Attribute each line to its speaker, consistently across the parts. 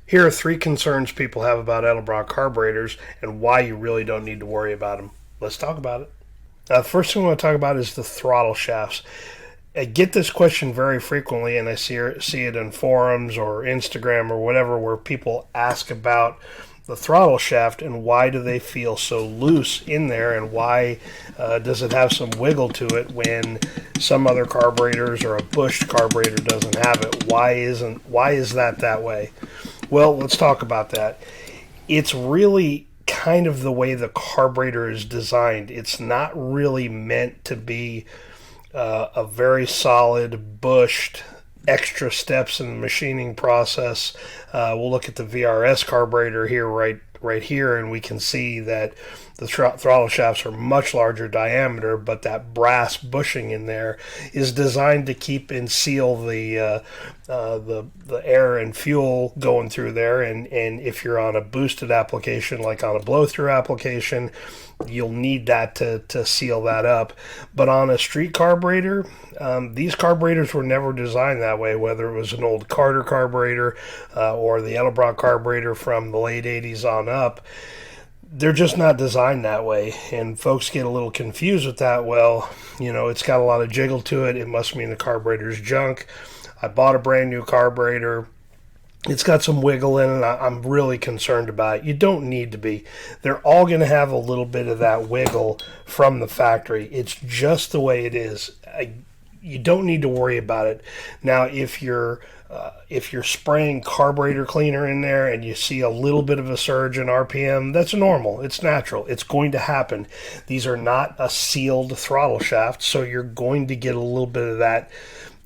Speaker 1: Here are 3 concerns people have about Edelbrock carburetors and why you really don't need to worry about them. Let's talk about it. First thing I want to talk about is the throttle shafts. I get this question very frequently, and I see it in forums or Instagram or whatever, where people ask about the throttle shaft and why do they feel so loose in there, and why does it have some wiggle to it when some other carburetors or a bushed carburetor doesn't have it? Why is that way? Well, let's talk about that. It's really kind of the way the carburetor is designed. It's not really meant to be a very solid bushed extra steps in the machining process. We'll look at the VRS carburetor here right here, and we can see that the throttle shafts are much larger diameter, but that brass bushing in there is designed to keep and seal the air and fuel going through there. And if you're on a boosted application, like on a blow-through application, you'll need that to seal that up. But on a street carburetor, these carburetors were never designed that way, whether it was an old Carter carburetor or the Edelbrock carburetor from the late 80s on up. They're just not designed that way, and folks get a little confused with that. Well, it's got a lot of jiggle to it. It must mean the carburetor's junk. I bought a brand new carburetor. It's got some wiggle in it. I'm really concerned about it. You don't need to be. They're all going to have a little bit of that wiggle from the factory. It's just the way it is. You don't need to worry about it. Now, if you're spraying carburetor cleaner in there and you see a little bit of a surge in RPM, that's normal. It's natural. It's going to happen. These are not a sealed throttle shaft, so you're going to get a little bit of that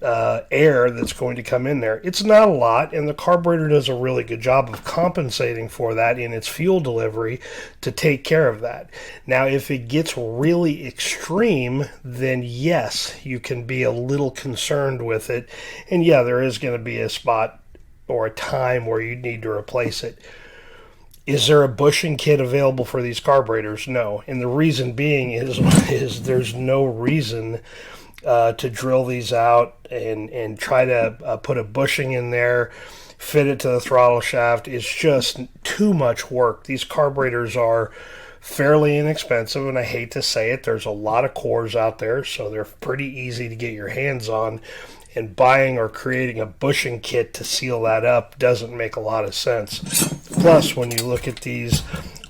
Speaker 1: air that's going to come in there. It's not a lot, and the carburetor does a really good job of compensating for that in its fuel delivery to take care of that. Now, if it gets really extreme, then yes, you can be a little concerned with it, and yeah, there is going to be a spot or a time where you need to replace it. Is there a bushing kit available for these carburetors? No, and the reason being is there's no reason to drill these out and try to put a bushing in there, fit it to the throttle shaft. It's just too much work. These carburetors are fairly inexpensive, and I hate to say it, there's a lot of cores out there, so they're pretty easy to get your hands on, and buying or creating a bushing kit to seal that up doesn't make a lot of sense. Plus, when you look at these,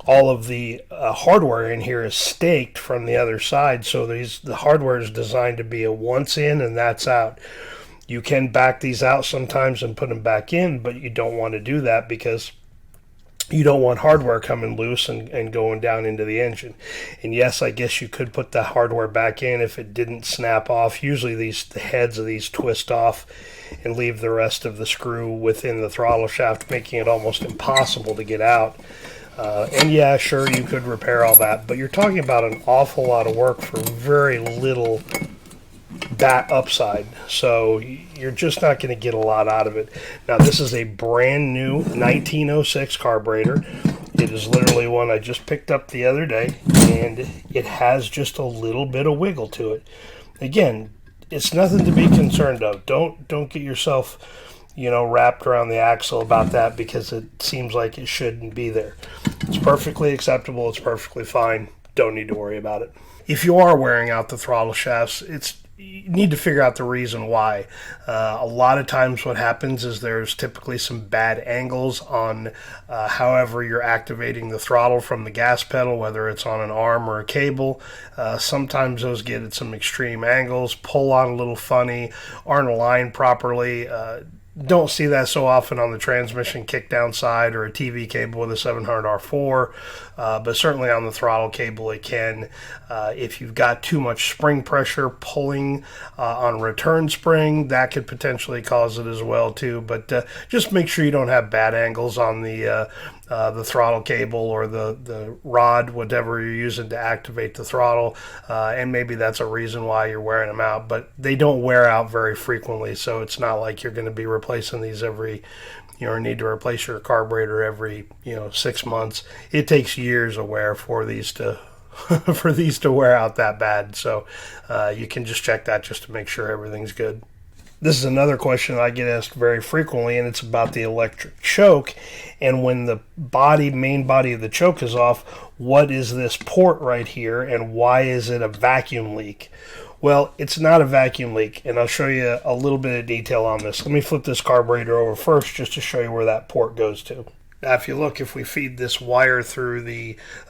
Speaker 1: all of the hardware in here is staked from the other side, so the hardware is designed to be a once in and that's out. You can back these out sometimes and put them back in, but you don't want to do that because you don't want hardware coming loose and going down into the engine. And yes, I guess you could put the hardware back in if it didn't snap off. Usually the heads of these twist off and leave the rest of the screw within the throttle shaft, making it almost impossible to get out. And yeah, sure, you could repair all that, but you're talking about an awful lot of work for very little that upside. So you're just not going to get a lot out of it. Now, this is a brand new 1906 carburetor. It is literally one I just picked up the other day, and it has just a little bit of wiggle to it. Again, it's nothing to be concerned of. Don't get yourself wrapped around the axle about that, because it seems like it shouldn't be there. It's perfectly acceptable. It's perfectly fine. Don't need to worry about it. If you are wearing out the throttle shafts, you need to figure out the reason why. A lot of times what happens is there's typically some bad angles on however you're activating the throttle from the gas pedal, whether it's on an arm or a cable. Sometimes those get at some extreme angles, pull on a little funny, aren't aligned properly. Don't see that so often on the transmission kickdown side or a TV cable with a 700R4, but certainly on the throttle cable it can. If you've got too much spring pressure pulling on return spring, that could potentially cause it as well too. But just make sure you don't have bad angles on the throttle cable or the rod, whatever you're using to activate the throttle, and maybe that's a reason why you're wearing them out. But they don't wear out very frequently, so it's not like you're going to be replacing these every, or need to replace your carburetor every 6 months. It takes years of wear for these to for these to wear out that bad. So you can just check that just to make sure everything's good. This is another question that I get asked very frequently, and it's about the electric choke. And when the main body of the choke is off, what is this port right here, and why is it a vacuum leak? Well, it's not a vacuum leak, and I'll show you a little bit of detail on this. Let me flip this carburetor over first just to show you where that port goes to. Now, if you look, if we feed this wire through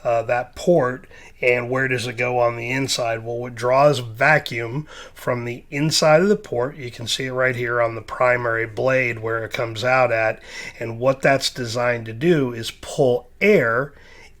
Speaker 1: that port, and where does it go on the inside? Well, it draws vacuum from the inside of the port. You can see it right here on the primary blade where it comes out at. And what that's designed to do is pull air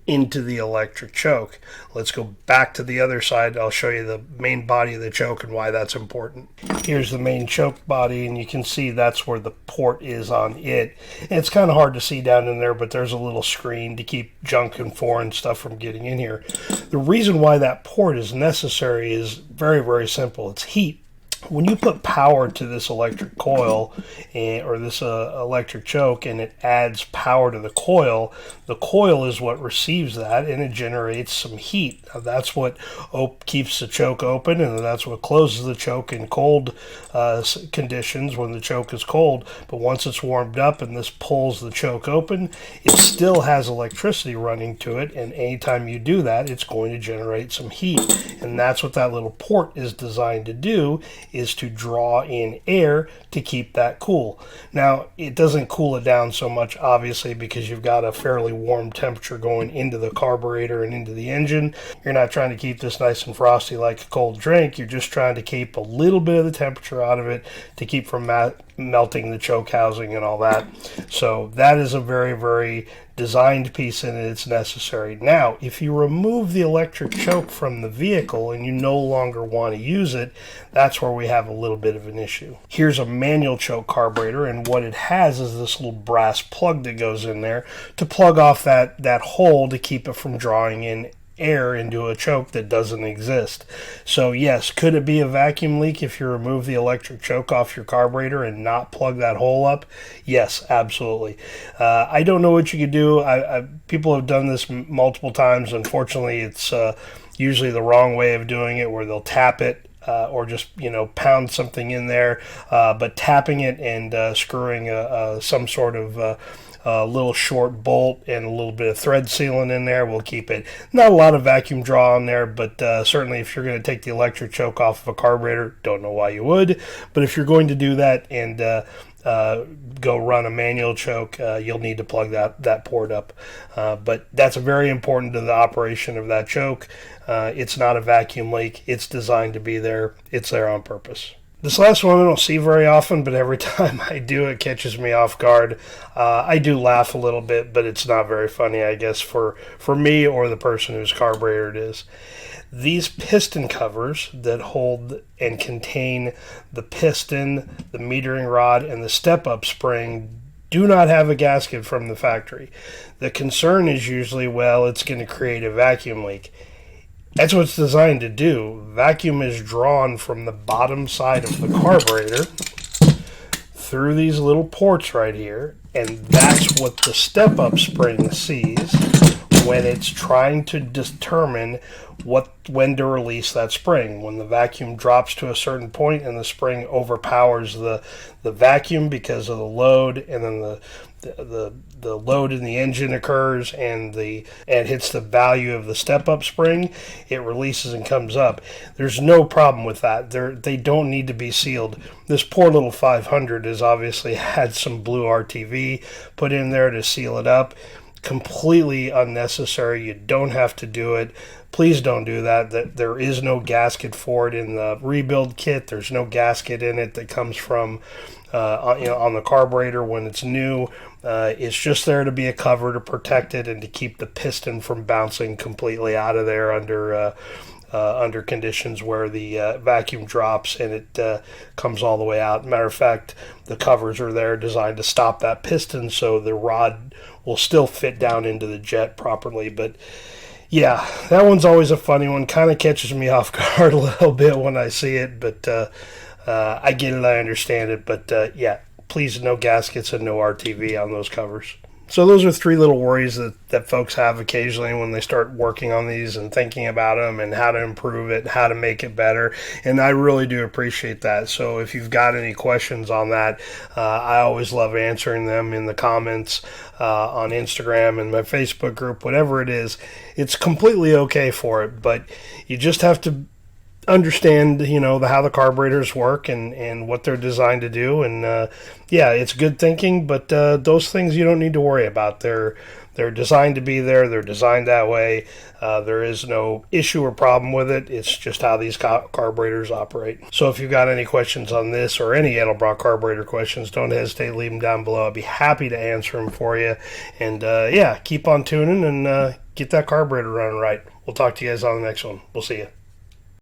Speaker 1: into the electric choke. Let's go back to the other side. I'll show you the main body of the choke and why that's important. Here's the main choke body, and you can see that's where the port is on it. And it's kind of hard to see down in there, but there's a little screen to keep junk and foreign stuff from getting in here. The reason why that port is necessary is very, very simple. It's heat. When you put power to this electric coil or this electric choke, and it adds power to the coil is what receives that, and it generates some heat. Now, that's what keeps the choke open, and that's what closes the choke in cold conditions when the choke is cold. But once it's warmed up and this pulls the choke open, it still has electricity running to it, and anytime you do that, it's going to generate some heat. And that's what that little port is designed to do, is to draw in air to keep that cool. Now, it doesn't cool it down so much, obviously, because you've got a fairly warm temperature going into the carburetor and into the engine. You're not trying to keep this nice and frosty like a cold drink. You're just trying to keep a little bit of the temperature out of it to keep from melting the choke housing and all that. So that is a very, very designed piece, and it's necessary. Now, if you remove the electric choke from the vehicle and you no longer want to use it, that's where we have a little bit of an issue. Here's a manual choke carburetor, and what it has is this little brass plug that goes in there to plug off that hole to keep it from drawing in air into a choke that doesn't exist. So yes, could it be a vacuum leak if you remove the electric choke off your carburetor and not plug that hole up? Yes, absolutely. I don't know what you could do. People have done this multiple times. Unfortunately, it's usually the wrong way of doing it, where they'll tap it or just pound something in there. But tapping it and screwing some sort of a little short bolt and a little bit of thread sealant in there will keep it. Not a lot of vacuum draw on there, but certainly if you're going to take the electric choke off of a carburetor, don't know why you would, but if you're going to do that and go run a manual choke, you'll need to plug that port up. But that's very important to the operation of that choke. It's not a vacuum leak. It's designed to be there. It's there on purpose. This last one I don't see very often, but every time I do, it catches me off guard. I do laugh a little bit, but it's not very funny, I guess, for me or the person whose carburetor it is. These piston covers that hold and contain the piston, the metering rod, and the step-up spring do not have a gasket from the factory. The concern is usually, well, it's going to create a vacuum leak. That's what it's designed to do. Vacuum is drawn from the bottom side of the carburetor through these little ports right here, and that's what the step-up spring sees when it's trying to determine when to release that spring. When the vacuum drops to a certain point and the spring overpowers the vacuum because of the load, and then the load in the engine occurs and hits the value of the step-up spring, it releases and comes up. There's no problem with that. They don't need to be sealed. This poor little 500 has obviously had some blue RTV put in there to seal it up. Completely unnecessary. You don't have to do it. Please don't do that. There is no gasket for it in the rebuild kit. There's no gasket in it that comes from on the carburetor when it's new. It's just there to be a cover to protect it and to keep the piston from bouncing completely out of there under conditions where the vacuum drops and it comes all the way out. Matter of fact, the covers are there designed to stop that piston so the rod will still fit down into the jet properly. But yeah, that one's always a funny one. Kind of catches me off guard a little bit when I see it, but I get it, I understand it. But yeah, please, no gaskets and no RTV on those covers. So those are three little worries that folks have occasionally when they start working on these and thinking about them and how to improve it, how to make it better. And I really do appreciate that. So if you've got any questions on that, I always love answering them in the comments on Instagram and my Facebook group, whatever it is. It's completely okay for it, but you just have to understand, how the carburetors work and what they're designed to do. And yeah, it's good thinking, but those things you don't need to worry about. They're designed to be there. They're designed that way. There is no issue or problem with it. It's just how these carburetors operate. So if you've got any questions on this or any Edelbrock carburetor questions, don't hesitate to leave them down below. I'd be happy to answer them for you. And yeah, keep on tuning and get that carburetor running right. We'll talk to you guys on the next one. We'll see you.